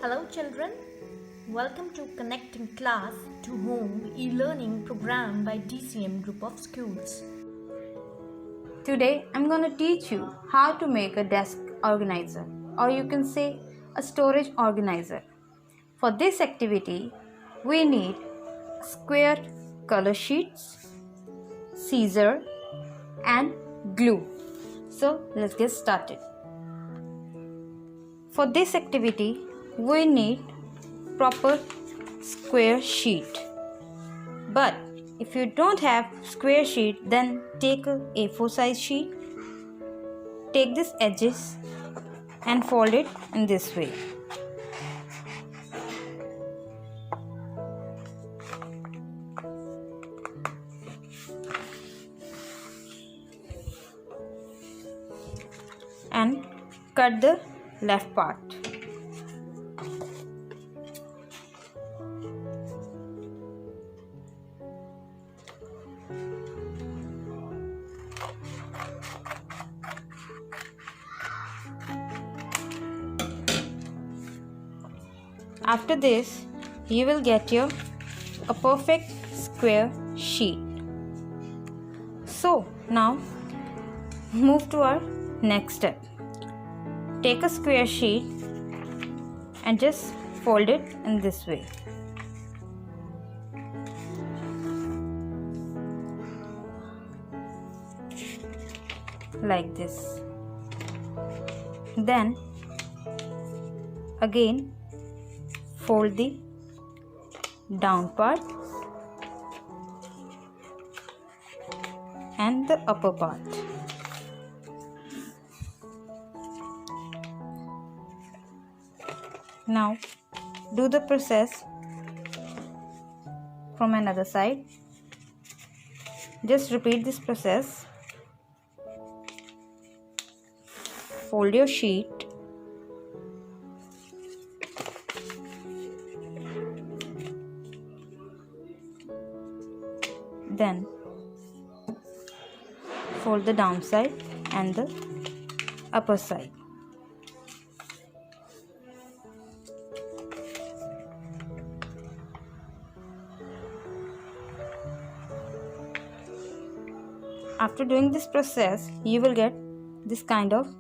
Hello, children. Welcome to Connecting Class to Home e-learning program by DCM Group of Schools. Today I'm going to teach you how to make a desk organizer, or you can say a storage organizer. For this activity, we need square color sheets, scissor and glue. So let's get started. For this activity, we need proper square sheet. But if you don't have square sheet, then take a A4 size sheet. Take these edges and fold it in this way. And cut the left part. After this, you will get a perfect square sheet. So now move to our next step. Take a square sheet and just fold it in this way. Like this. Then again fold the down part and the upper part. Now do the process from another side. Just repeat this process. Fold your sheet. Then fold the down side and the upper side. After doing this process, you will get this kind of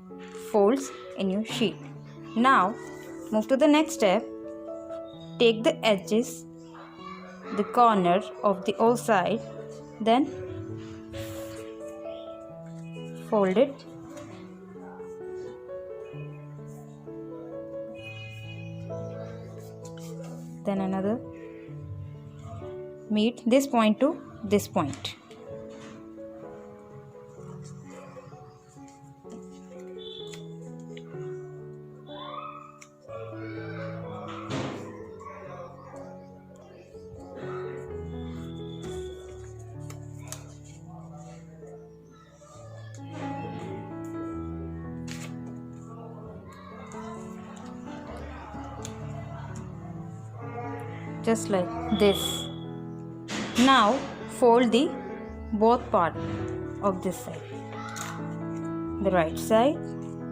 folds in your sheet. Now move to the next step. Take the edges, the corner of the all side, then fold it. Then another. Meet this point to this point. Just like this. Now fold the both part of this side, the right side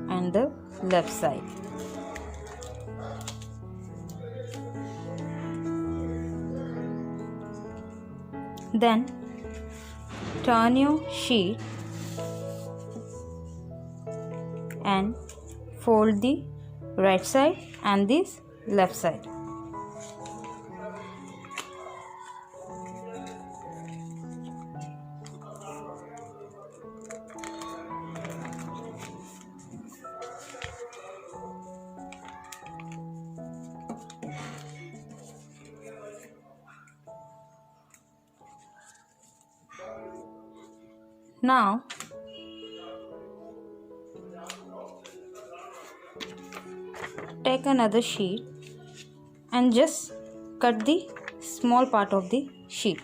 and the left side. Then turn your sheet and fold the right side and this left side. Now take another sheet and just cut the small part of the sheet.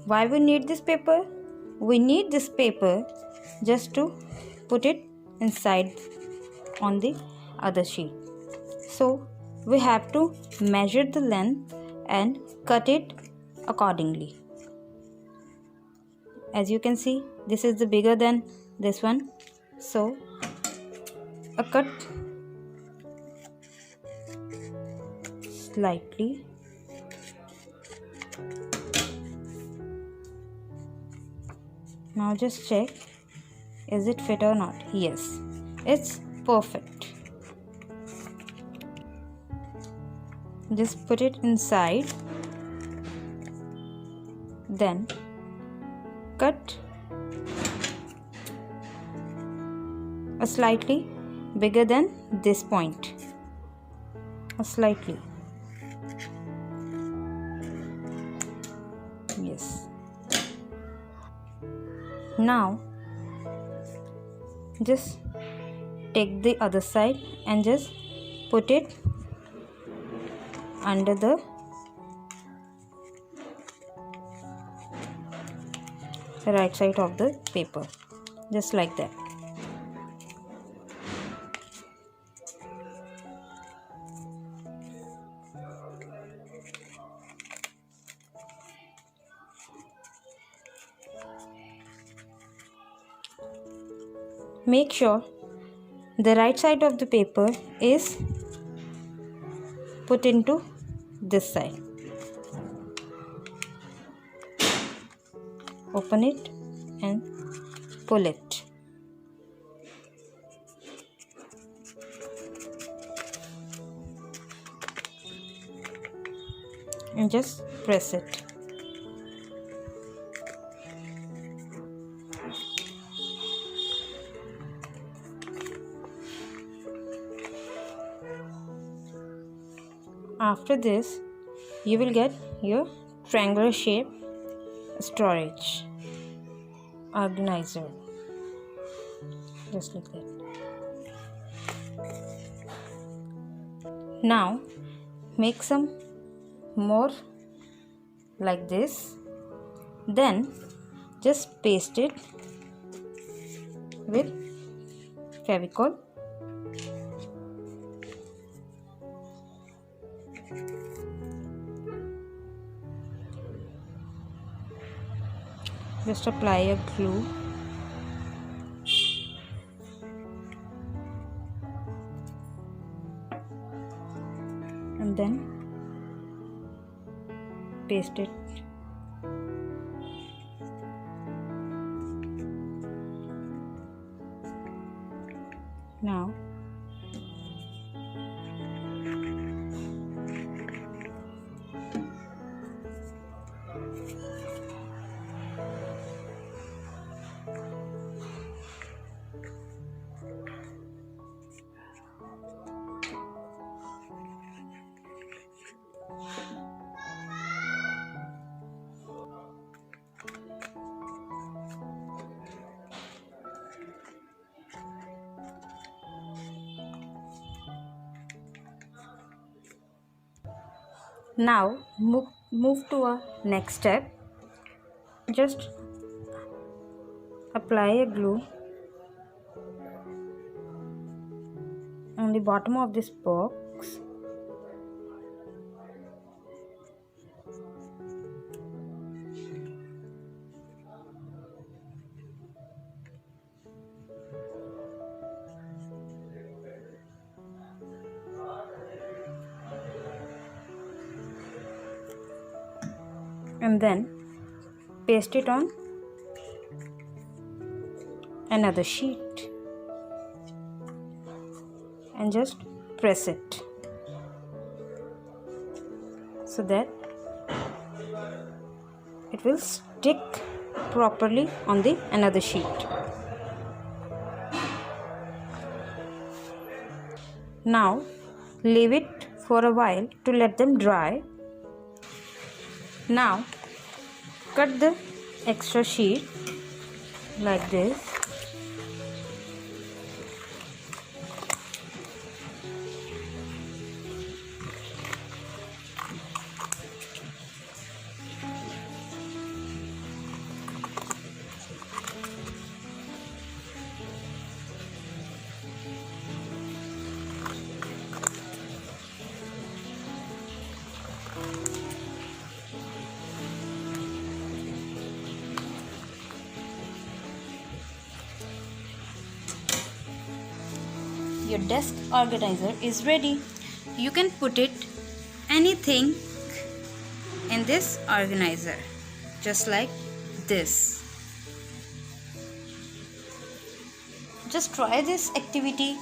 Why we need this paper? We need this paper just to put it inside on the other sheet. So we have to measure the length and cut it accordingly. As you can see, this is the bigger than this one, so a cut slightly. Now just check, is it fit or not? Yes, it's perfect. Just put it inside, then cut a slightly bigger than this point, a slightly. Yes. Now just take the other side and just put it under the right side of the paper, just like that. Make sure the right side of the paper is put into this side. Open it and pull it. And just press it. After this, you will get your triangular shape storage organizer, just like that. Now make some more like this, then just paste it with Fevicol. Just apply a glue and then paste it. Now move to a next step. Just apply a glue on the bottom of this box. And then paste it on another sheet and just press it so that it will stick properly on the another sheet. Now leave it for a while to let them dry. Now cut the extra sheet like this. Your desk organizer is ready. You can put it anything in this organizer, just like this. Just try this activity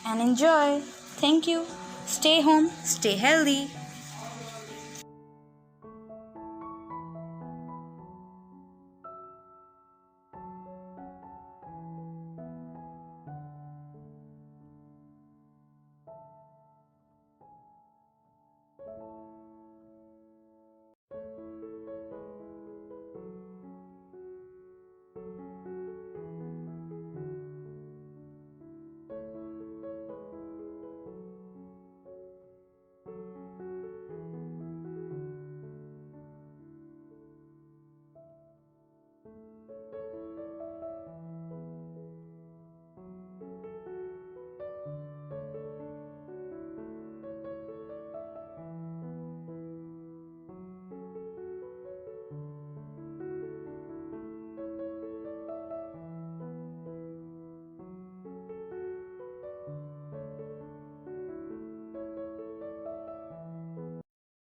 and enjoy. Thank you. Stay home, stay healthy.